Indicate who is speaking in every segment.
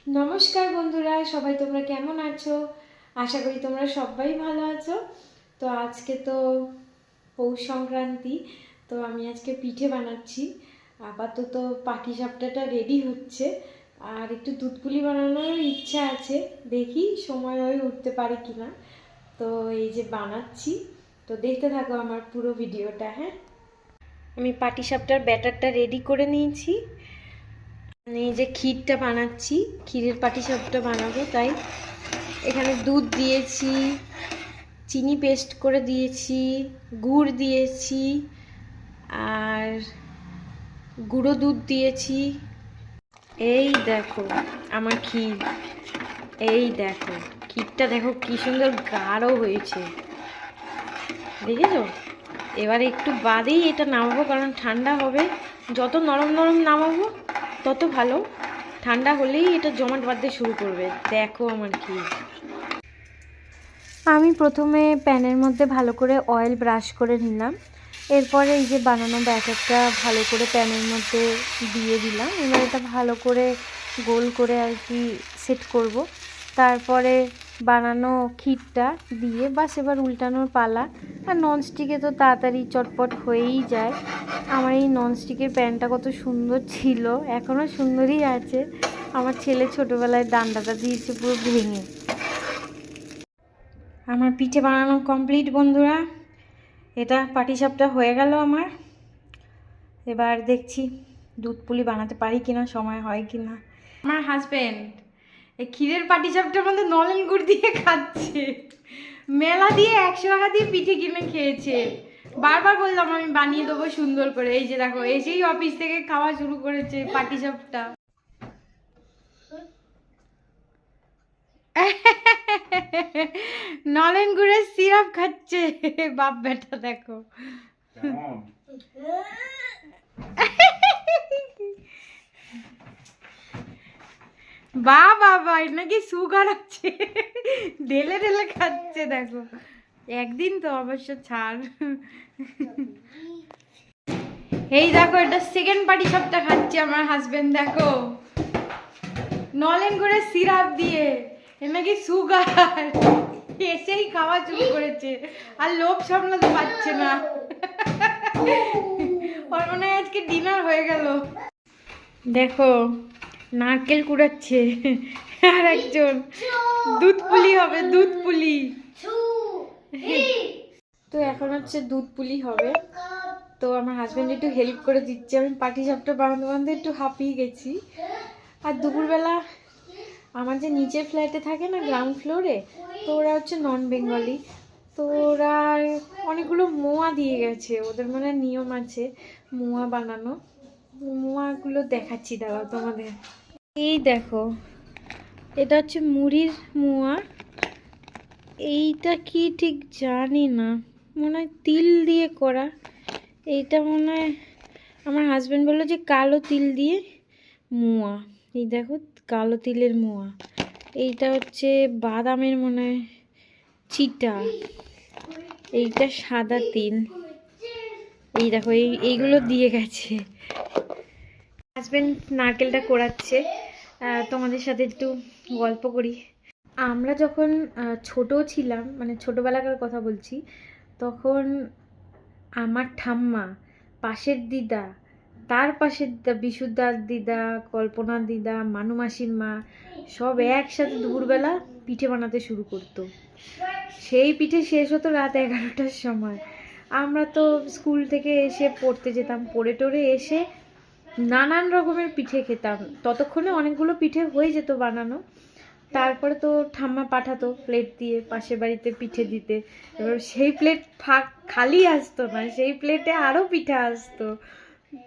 Speaker 1: নমস্কার বন্ধুরা, সবাই তোমরা কেমন আছো? আশা করি তোমরা সবাই ভালো আছো। তো আজকে তো পৌষ সংক্রান্তি, তো আমি আজকে পিঠে বানাচ্ছি। আপাতত পাটিসাপটাটা রেডি হচ্ছে, আর একটু দুধপুলি বানানোর ইচ্ছা আছে, দেখি সময় হয়ে উঠতে পারি কিনা। তো এই যে বানাচ্ছি, তো দেখতে থাকো আমার পুরো ভিডিওটা। হ্যাঁ, আমি পাটিসাপটার ব্যাটারটা রেডি করে নিয়েছি। এই যে ক্ষীরটা বানাচ্ছি, ক্ষীরের পাটিসাপটা বানাবো, তাই এখানে দুধ দিয়েছি, চিনি পেস্ট করে দিয়েছি, গুড় দিয়েছি, আর গুঁড়ো দুধ দিয়েছি। এই দেখো আমার ক্ষীর, এই দেখো ক্ষীরটা, দেখো কি সুন্দর গাঢ় হয়েছে, দেখেছো? এবারে একটু বাদেই এটা নামাবো, কারণ ঠান্ডা হবে। যত নরম নরম নামাবো তত ভালো, ঠান্ডা হলেই এটা জমাট বাঁধতে শুরু করবে। দেখো আমার ক্ষীর। আমি প্রথমে প্যানের মধ্যে ভালো করে অয়েল ব্রাশ করে নিলাম, এরপরে এই যে বানানো ব্যাটারটা ভালো করে প্যানের মধ্যে দিয়ে দিলাম। এবার এটা ভালো করে গোল করে আর কি সেট করব। তারপরে বানানো ক্ষীরটা দিয়ে বাস এবার উল্টানোর পালা। আর ননস্টিকে তো তাড়াতাড়ি চটপট হয়েই যায়। আমার এই ননস্টিকের প্যানটা কত সুন্দর ছিল, এখনও সুন্দরই আছে। আমার ছেলে ছোটোবেলায় ডান্ডাটা দিয়েছে পুরো ভেঙে। আমার পিঠে বানানো কমপ্লিট বন্ধুরা, এটা পাটিসাপটা হয়ে গেল আমার। এবার দেখছি দুধ পুলি বানাতে পারি কিনা, সময় হয় কিনা। আমার হাজবেন্ড এই ক্ষীরের পাটিসাপটার মধ্যে নলেন গুড় দিয়ে খাচ্ছে। মেলা দিয়ে 100 টাকা দিয়ে পিঠে কিনে খেয়েছে। বারবার বললাম আমি বানিয়ে দেবো সুন্দর করে। এই যে দেখো, এসেই অফিস থেকে খাওয়া শুরু করেছে পাটিসাপটা। নলেন গুড়ের সিরাপ খাচ্ছে বাপ বেটা, দেখো। বাবা নাকি সুগার আছে, ঢেলে ঢেলে খাচ্ছে, দেখো। একদিন তো অবশ্য ছাড়। এই দেখো, এটা সেকেন্ড পাটিসাপটা খাচ্ছে আমার হাজবেন্ড, দেখো, নলেন গুড়ের সিরাপ দিয়ে। এর নাকি সুগার, এসেই খাওয়া শুরু করেছে, আর লোভ সামলাতে পারছে না। ওর মনে হয় আজকে ডিনার হয়ে গেল। দেখো নারকেল কুড়াচ্ছে, আর একজন দুধ পুলি হবে, দুধ পুলি। তো এখন হচ্ছে দুধ পুলি হবে, তো আমার হাজব্যান্ড একটু হেল্প করে দিচ্ছে। আমি পাটিসাপটা বানাতে বানাতে একটু হাঁপিয়ে গেছি। আর দুপুরবেলা আমার যে নিচের ফ্ল্যাটে থাকে না, গ্রাউন্ড ফ্লোরে, তো ওরা হচ্ছে নন বেঙ্গলি, তো ওরা অনেকগুলো মোয়া দিয়ে গেছে, ওদের মানে নিয়ম আছে মোয়া বানানো। মোয়াগুলো দেখাচ্ছি, দাঁড়াও তোমাদের। এই দেখো, এটা হচ্ছে মুড়ির মোয়া। এইটা কি ঠিক জানি না, মনে হয় তিল দিয়ে করা। এইটা মনে হয় আমার হাজব্যান্ড বললো যে কালো তিল দিয়ে মোয়া। এই দেখো, কালো তিলের মোয়া। এইটা হচ্ছে বাদামের মনে হয় চিটা, এইটা সাদা তিল। এই দেখো, এইগুলো দিয়ে গেছে। হাজব্যান্ড নারকেলটা কোড়াচ্ছে, তোমাদের সাথে একটু গল্প করি। আমরা যখন ছোট ছিলাম, মানে ছোটোবেলাকার কথা বলছি, তখন আমার ঠাম্মা, পাশের দিদা, তার পাশের দিদা, বিশুদ্ধার দিদা, কল্পনার দিদা, মানু মাসির মা, সব একসাথে দুপুরবেলা পিঠে বানাতে শুরু করতো। সেই পিঠে শেষ হতো রাত 11টার সময়। আমরা তো স্কুল থেকে এসে পড়তে যেতাম, পড়ে টড়ে এসে নানান রকমের পিঠে খেতাম। ততক্ষণে অনেকগুলো পিঠে হয়ে যেত বানানো। তারপরে তো ঠাম্মা পাঠাতো প্লেট দিয়ে পাশের বাড়িতে পিঠে দিতে। এবার সেই প্লেট খালি আসতো না, সেই প্লেটে আরও পিঠা আসতো।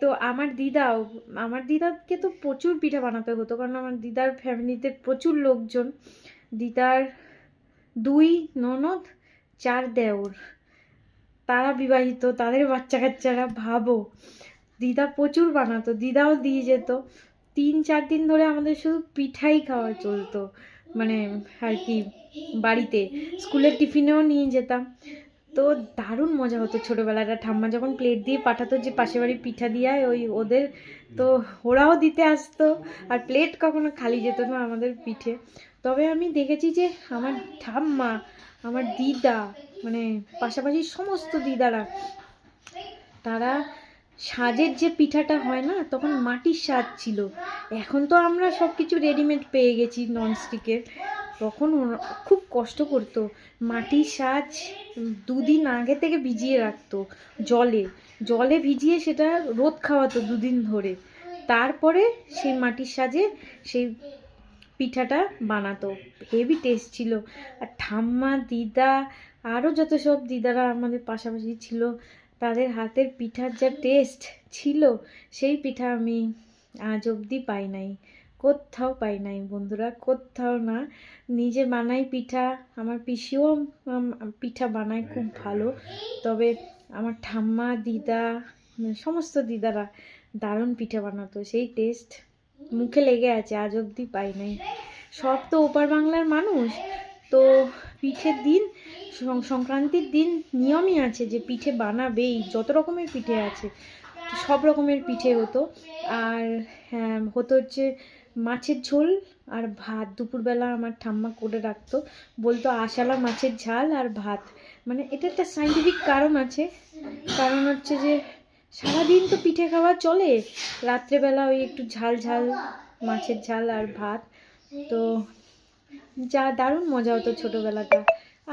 Speaker 1: তো আমার দিদাকে তো প্রচুর পিঠা বানাতে হতো, কারণ আমার দিদার ফ্যামিলিতে প্রচুর লোকজন। দিদার 2 ননদ, 4 দেওর, তারা বিবাহিত, তাদের বাচ্চা কাচ্চারা, ভাবো। দিদা প্রচুর বানাতো, দিদাও দিয়ে যেত। 3-4 দিন ধরে আমাদের শুধু পিঠাই খাওয়া চলতো, মানে আর কি। বাড়িতে স্কুলের টিফিনেও নিয়ে যেতাম। তো দারুণ মজা হতো ছোটোবেলাটা। ঠাম্মা যখন প্লেট দিয়ে পাঠাতো যে পাশের বাড়ি পিঠা দিয়ে ওই ওদের, তো ওরাও দিতে আসতো, আর প্লেট কখনো খালি যেত না আমাদের পিঠে। তবে আমি দেখেছি যে আমার ঠাম্মা, আমার দিদা, মানে পাশাপাশি সমস্ত দিদারা, তারা সাজের যে পিঠাটা হয় না, তখন মাটির সাজ ছিল। এখন তো আমরা সব কিছু রেডিমেড পেয়ে গেছি ননস্টিকের। তখন খুব কষ্ট করতো, মাটির সাজ 2 দিন আগে থেকে ভিজিয়ে রাখতো জলে, জলে ভিজিয়ে সেটা রোদ খাওয়াতো 2 দিন ধরে, তারপরে সেই মাটির সাজে সেই পিঠাটা বানাতো। হেভি টেস্ট ছিল। আর ঠাম্মা, দিদা, আরও যত সব দিদারা আমাদের পাশাপাশি ছিল, তাদের হাতের পিঠার যা টেস্ট ছিল, সেই পিঠা আমি আজ অবধি পাই নাই, কোথাও পাই নাই বন্ধুরা, কোথাও না। নিজে বানাই পিঠা, আমার পিসিও পিঠা বানায় খুব ভালো। তবে আমার ঠাম্মা, দিদা, সমস্ত দিদারা দারুণ পিঠা বানাতো, সেই টেস্ট মুখে লেগে আছে, আজ অবধি পাই নাই। সব তো ওপার বাংলার মানুষ, তো পিঠের দিন, সংক্রান্তির দিন নিয়মই আছে যে পিঠে বানাবেই, যত রকমের পিঠে আছে সব রকমের পিঠে হতো। আর হতো হচ্ছে মাছের ঝোল আর ভাত। দুপুরবেলা আমার ঠাম্মা করে রাখতো, বলতো আশালা মাছের ঝাল আর ভাত। মানে এটা একটা সাইন্টিফিক কারণ আছে, কারণ হচ্ছে যে সারাদিন তো পিঠে খাওয়া চলে, রাত্রেবেলা ওই একটু ঝাল ঝাল মাছের ঝাল আর ভাত। তো যা দারুণ মজা হতো ছোটোবেলাটা।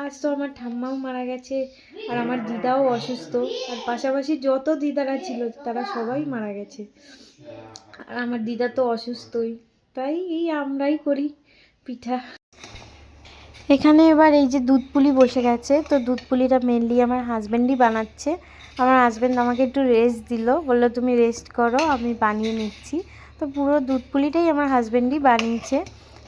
Speaker 1: আজ তো আমার ঠাম্মাও মারা গেছে, আর আমার দিদাও অসুস্থ, আর পাশাপাশি যত দিদারা ছিল তারা সবাই মারা গেছে, আর আমার দিদা তো অসুস্থই। তাই এই আমরাই করি পিঠা। এখানে এবার এই যে দুধ পুলি বসে গেছে, তো দুধ পুলিটা মেনলি আমার হাজব্যান্ডই বানাচ্ছে। আমার হাজব্যান্ড আমাকে একটু রেস্ট দিল, বললো তুমি রেস্ট করো, আমি বানিয়ে নিচ্ছি। তো পুরো দুধ পুলিটাই আমার হাজব্যান্ডই বানিয়েছে।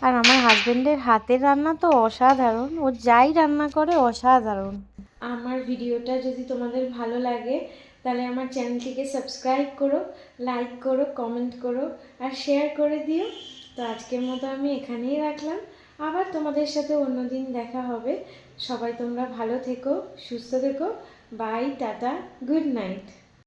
Speaker 1: আর আমার হাজব্যান্ডের হাতের রান্না তো অসাধারণ, ও যাই রান্না করে অসাধারণ। আমার ভিডিওটা যদি তোমাদের ভালো লাগে, তাহলে আমার চ্যানেলটিকে সাবস্ক্রাইব করো, লাইক করো, কমেন্ট করো, আর শেয়ার করে দিও। তো আজকের মতো আমি এখানেই রাখলাম, আবার তোমাদের সাথে অন্যদিন দেখা হবে। সবাই তোমরা ভালো থেকো, সুস্থ থেকো। Bye, tata, good night.